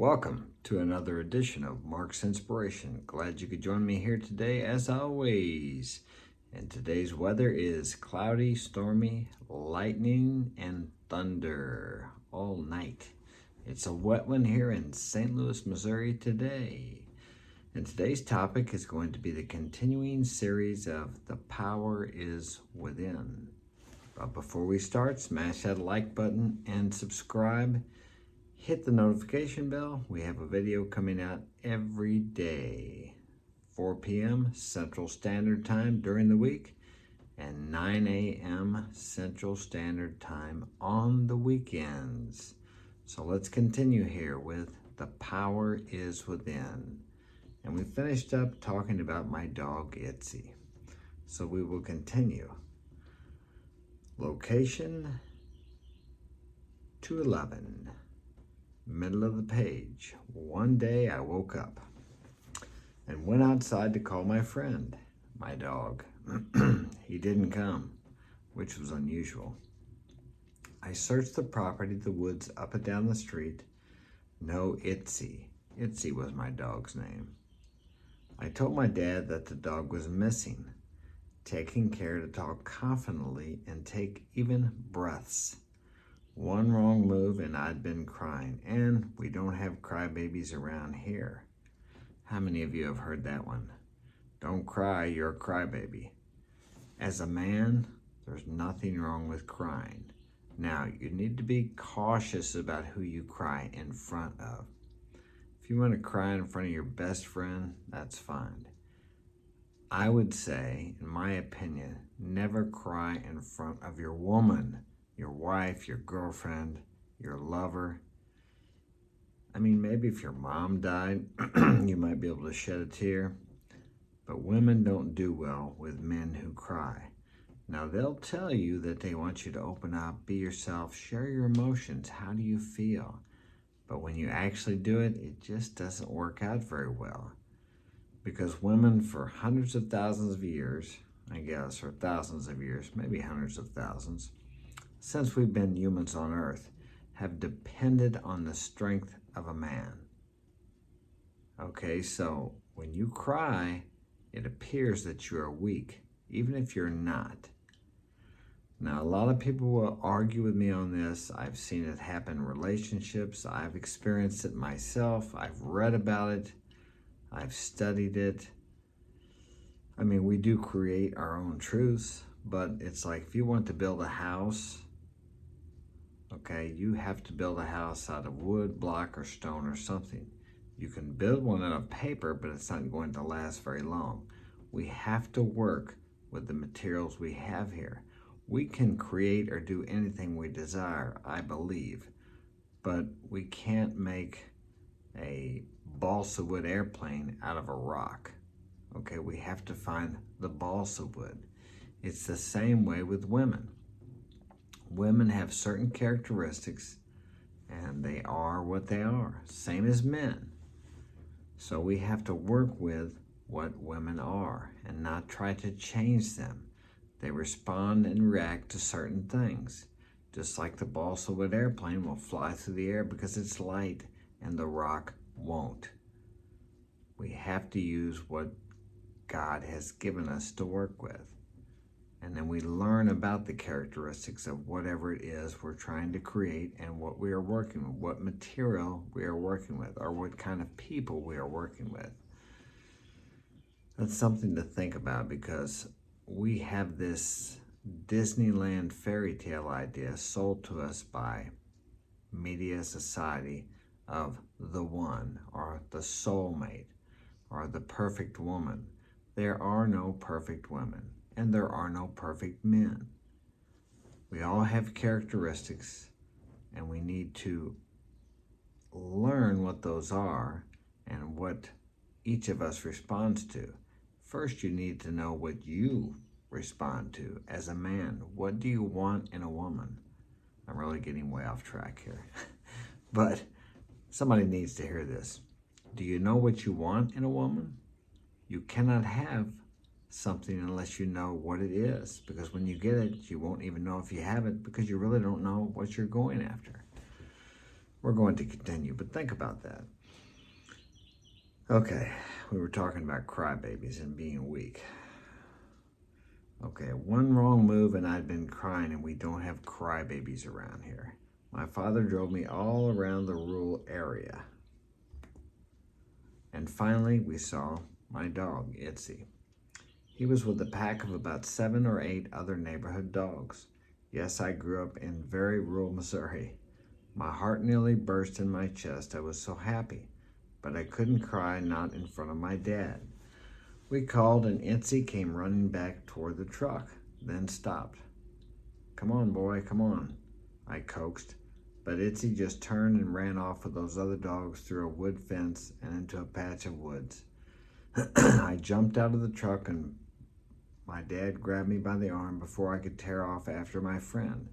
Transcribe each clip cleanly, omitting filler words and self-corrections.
Welcome to another edition of Mark's Inspiration. Glad you could join me here today as always. And today's weather is cloudy, stormy, lightning, and thunder all night. It's a wet one here in St. Louis, Missouri today. And today's topic is going to be the continuing series of The Power is Within. But before we start, smash that like button and subscribe. Hit the notification bell. We have a video coming out every day, 4 p.m. Central Standard Time during the week and 9 a.m. Central Standard Time on the weekends. So let's continue here with The Power is Within. And we finished up talking about my dog, Itzy. So we will continue. Location 211. Middle of the page. One day I woke up and went outside to call my friend, my dog. He didn't come, which was unusual. I searched the property, the woods, up and down the street. No Itzy. Itzy was my dog's name. I told my dad that the dog was missing, taking care to talk confidently and take even breaths. One wrong move and I'd been crying, and we don't have crybabies around here. How many of you have heard that one? Don't cry, you're a crybaby. As a man, there's nothing wrong with crying. Now, you need to be cautious about who you cry in front of. If you want to cry in front of your best friend, that's fine. I would say, in my opinion, never cry in front of your woman. Your wife, your girlfriend, your lover. I mean, maybe if your mom died, you might be able to shed a tear. But women don't do well with men who cry. Now, they'll tell you that they want you to open up, be yourself, share your emotions. How do you feel? But when you actually do it, it just doesn't work out very well. Because women for hundreds of thousands of years, I guess, or thousands of years, maybe hundreds of thousands, since we've been humans on earth, have depended on the strength of a man. Okay, so when you cry, it appears that you are weak, even if you're not. Now, a lot of people will argue with me on this. I've seen it happen in relationships. I've experienced it myself. I've read about it. I've studied it. I mean, we do create our own truths, but it's like if you want to build a house, okay, you have to build a house out of wood, block, or stone or something. You can build one out of paper, but it's not going to last very long. We have to work with the materials we have here. We can create or do anything we desire, I believe, but we can't make a balsa wood airplane out of a rock. Okay, we have to find the balsa wood. It's the same way with women. Women have certain characteristics and they are what they are, same as men. So we have to work with what women are and not try to change them. They respond and react to certain things. Just like the balsa wood airplane will fly through the air because it's light and the rock won't. We have to use what God has given us to work with. And then we learn about the characteristics of whatever it is we're trying to create and what we are working with, what material we are working with, or what kind of people we are working with. That's something to think about because we have this Disneyland fairy tale idea sold to us by media society of the one or the soulmate or the perfect woman. There are no perfect women. And there are no perfect men. We all have characteristics, and we need to learn what those are and what each of us responds to. First, you need to know what you respond to as a man. What do you want in a woman? I'm really getting way off track here. But somebody needs to hear this. Do you know what you want in a woman? You cannot have something unless you know what it is, because when you get it, you won't even know if you have it because you really don't know what you're going after. We're going to continue, but think about that. Okay, we were talking about crybabies and being weak. Okay, one wrong move and I'd been crying, and we don't have crybabies around here. My father drove me all around the rural area. And finally, we saw my dog, Itzy. He was with a pack of about 7 or 8 other neighborhood dogs. Yes, I grew up in very rural Missouri. My heart nearly burst in my chest. I was so happy, but I couldn't cry, not in front of my dad. We called, and Itzy came running back toward the truck, then stopped. "Come on, boy, come on," I coaxed, but Itzy just turned and ran off with those other dogs through a wood fence and into a patch of woods. I jumped out of the truck, and my dad grabbed me by the arm before I could tear off after my friend.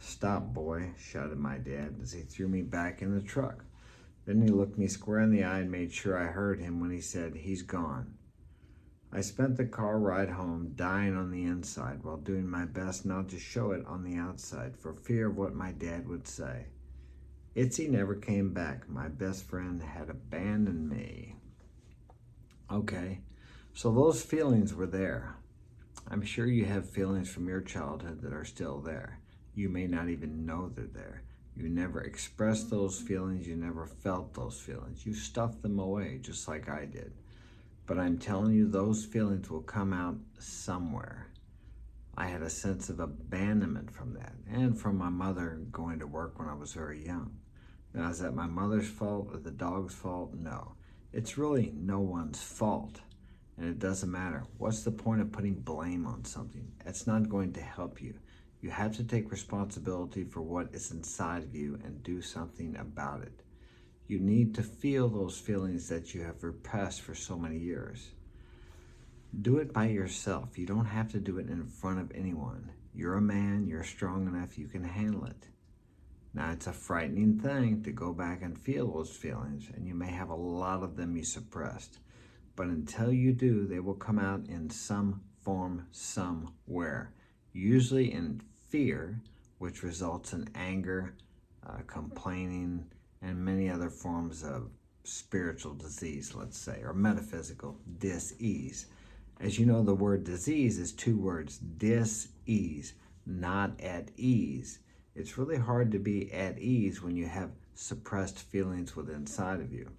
"Stop, boy," shouted my dad as he threw me back in the truck. Then he looked me square in the eye and made sure I heard him when he said, "He's gone." I spent the car ride home dying on the inside while doing my best not to show it on the outside for fear of what my dad would say. Itzy never came back. My best friend had abandoned me. Okay, so those feelings were there. I'm sure you have feelings from your childhood that are still there. You may not even know they're there. You never expressed those feelings. You never felt those feelings. You stuffed them away just like I did. But I'm telling you, those feelings will come out somewhere. I had a sense of abandonment from that, and from my mother going to work when I was very young. Now, is that my mother's fault or the dog's fault? No. It's really no one's fault, and it doesn't matter. What's the point of putting blame on something? It's not going to help you. You have to take responsibility for what is inside of you and do something about it. You need to feel those feelings that you have repressed for so many years. Do it by yourself. You don't have to do it in front of anyone. You're a man, you're strong enough, you can handle it. Now, it's a frightening thing to go back and feel those feelings, and you may have a lot of them you suppressed. But until you do, they will come out in some form somewhere, usually in fear, which results in anger, complaining, and many other forms of spiritual disease, let's say, or metaphysical dis-ease. As you know, the word disease is 2 words, dis-ease, not at ease. It's really hard to be at ease when you have suppressed feelings within inside of you.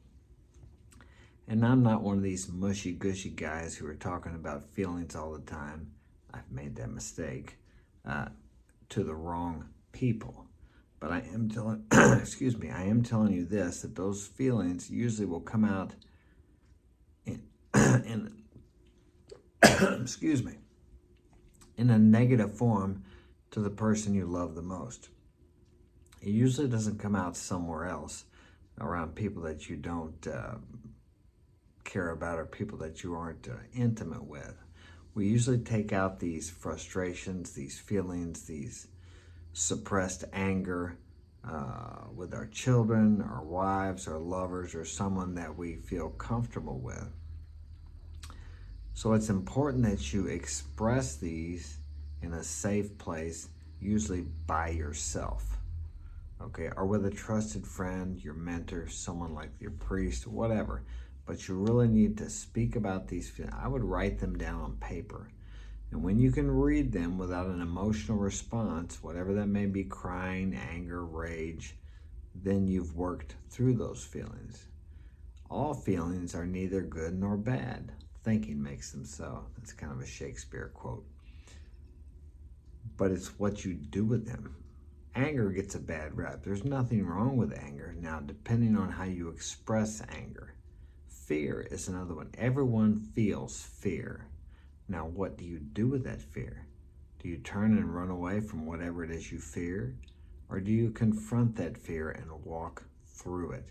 And I'm not one of these mushy-gushy guys who are talking about feelings all the time. I've made that mistake to the wrong people. But I am telling, I am telling you this, that those feelings usually will come out in in a negative form to the person you love the most. It usually doesn't come out somewhere else around people that you don't care about or people that you aren't intimate with. We usually take out these frustrations, these feelings, these suppressed anger with our children, our wives, our lovers, or someone that we feel comfortable with. So it's important that you express these in a safe place, usually by yourself, okay, or with a trusted friend, your mentor, someone like your priest, whatever. But you really need to speak about these feelings. I would write them down on paper. And when you can read them without an emotional response, whatever that may be, crying, anger, rage, then you've worked through those feelings. All feelings are neither good nor bad. Thinking makes them so. That's kind of a Shakespeare quote. But it's what you do with them. Anger gets a bad rap. There's nothing wrong with anger. Now, depending on how you express anger. Fear is another one. Everyone feels fear. Now, what do you do with that fear? Do you turn and run away from whatever it is you fear? Or do you confront that fear and walk through it?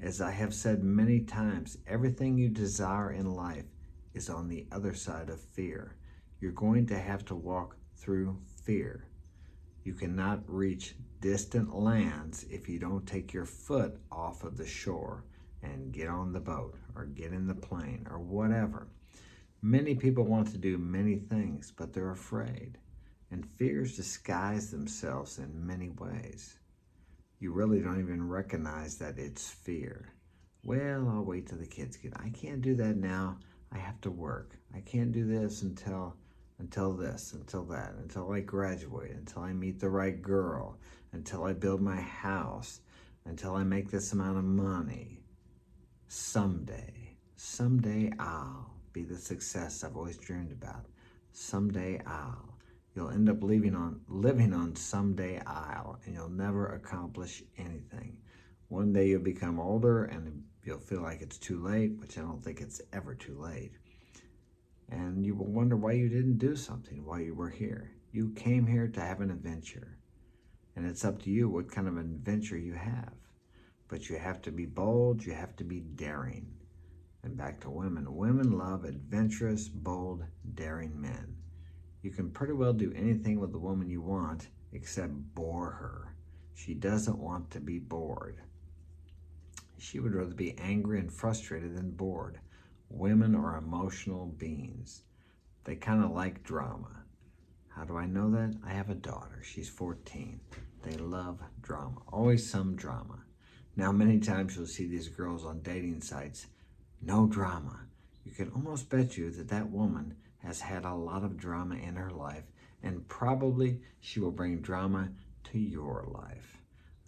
As I have said many times, everything you desire in life is on the other side of fear. You're going to have to walk through fear. You cannot reach distant lands if you don't take your foot off of the shore and get on the boat or get in the plane or whatever. Many people want to do many things, but they're afraid. And fears disguise themselves in many ways. you really don't even recognize that it's fear. Well, I'll wait till the kids get. I can't do that now. I have to work. I can't do this until this, until that, until I graduate, until I meet the right girl, until I build my house, until I make this amount of money. Someday I'll be the success I've always dreamed about. Someday I'll. You'll end up living on someday I'll, and you'll never accomplish anything. One day you'll become older and you'll feel like it's too late, which I don't think it's ever too late. And you will wonder why you didn't do something while you were here. You came here to have an adventure. And it's up to you what kind of adventure you have. But you have to be bold, you have to be daring. And back to women. Women love adventurous, bold, daring men. You can pretty well do anything with the woman you want except bore her. She doesn't want to be bored. She would rather be angry and frustrated than bored. Women are emotional beings. They kind of like drama. How do I know that? I have a daughter. She's 14. They love drama. Always some drama. Now, many times you'll see these girls on dating sites. No drama. You can almost bet you that that woman has had a lot of drama in her life, and probably she will bring drama to your life.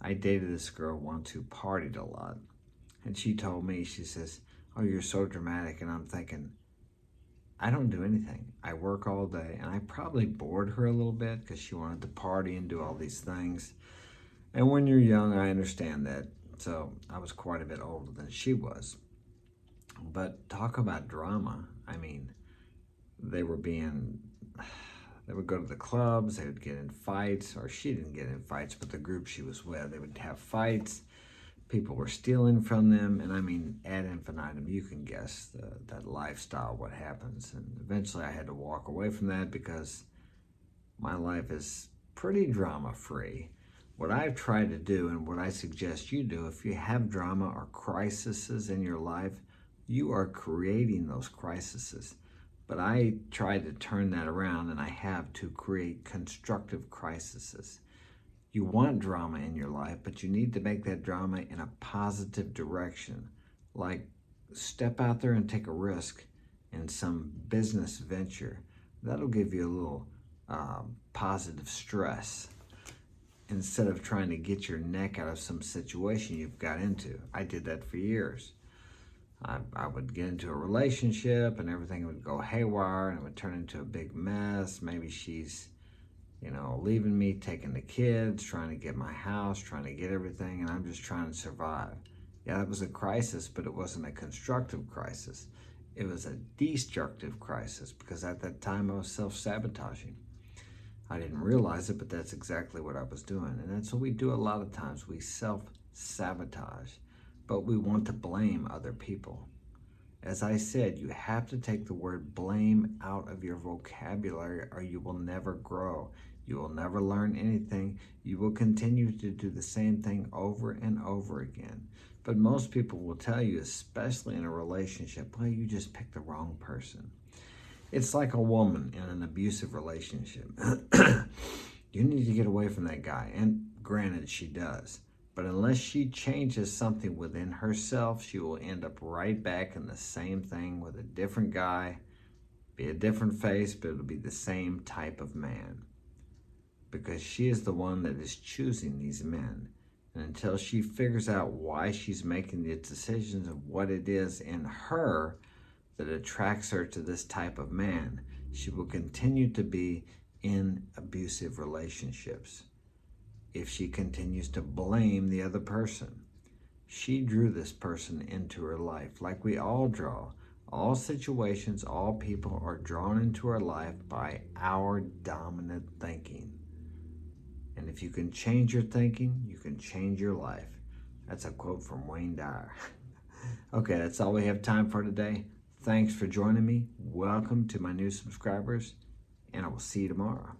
I dated this girl once who partied a lot, and she told me, she says, "Oh, you're so dramatic." And I'm thinking, I don't do anything. I work all day, and I probably bored her a little bit because she wanted to party and do all these things. And when you're young, I understand that. So I was quite a bit older than she was. But talk about drama. I mean, they would go to the clubs, they would get in fights, or she didn't get in fights, but the group she was with, they would have fights. People were stealing from them, and I mean, ad infinitum, you can guess that lifestyle, what happens. And eventually I had to walk away from that because my life is pretty drama-free. What I've tried to do, and what I suggest you do, if you have drama or crises in your life, you are creating those crises. But I tried to turn that around, and I have, to create constructive crises. You want drama in your life, but you need to make that drama in a positive direction. Like, step out there and take a risk in some business venture. That'll give you a little positive stress instead of trying to get your neck out of some situation you've got into. I did that for years. I would get into a relationship and everything would go haywire and it would turn into a big mess. Maybe she's, leaving me, taking the kids, trying to get my house, trying to get everything, and I'm just trying to survive. Yeah, that was a crisis, but it wasn't a constructive crisis. It was a destructive crisis because at that time I was self-sabotaging. I didn't realize it, but that's exactly what I was doing. And that's what we do a lot of times. We self-sabotage. But we want to blame other people. As I said, you have to take the word blame out of your vocabulary or you will never grow. You will never learn anything. You will continue to do the same thing over and over again. But most people will tell you, especially in a relationship, well, you just picked the wrong person. It's like a woman in an abusive relationship. You need to get away from that guy. And granted, she does. But unless she changes something within herself, she will end up right back in the same thing with a different guy, be a different face, but it'll be the same type of man. Because she is the one that is choosing these men. And until she figures out why she's making the decisions of what it is in her that attracts her to this type of man, she will continue to be in abusive relationships. If she continues to blame the other person, she drew this person into her life like we all draw. All situations, all people are drawn into our life by our dominant thinking. And if you can change your thinking, you can change your life. That's a quote from Wayne Dyer. Okay, that's all we have time for today. Thanks for joining me. Welcome to my new subscribers, and I will see you tomorrow.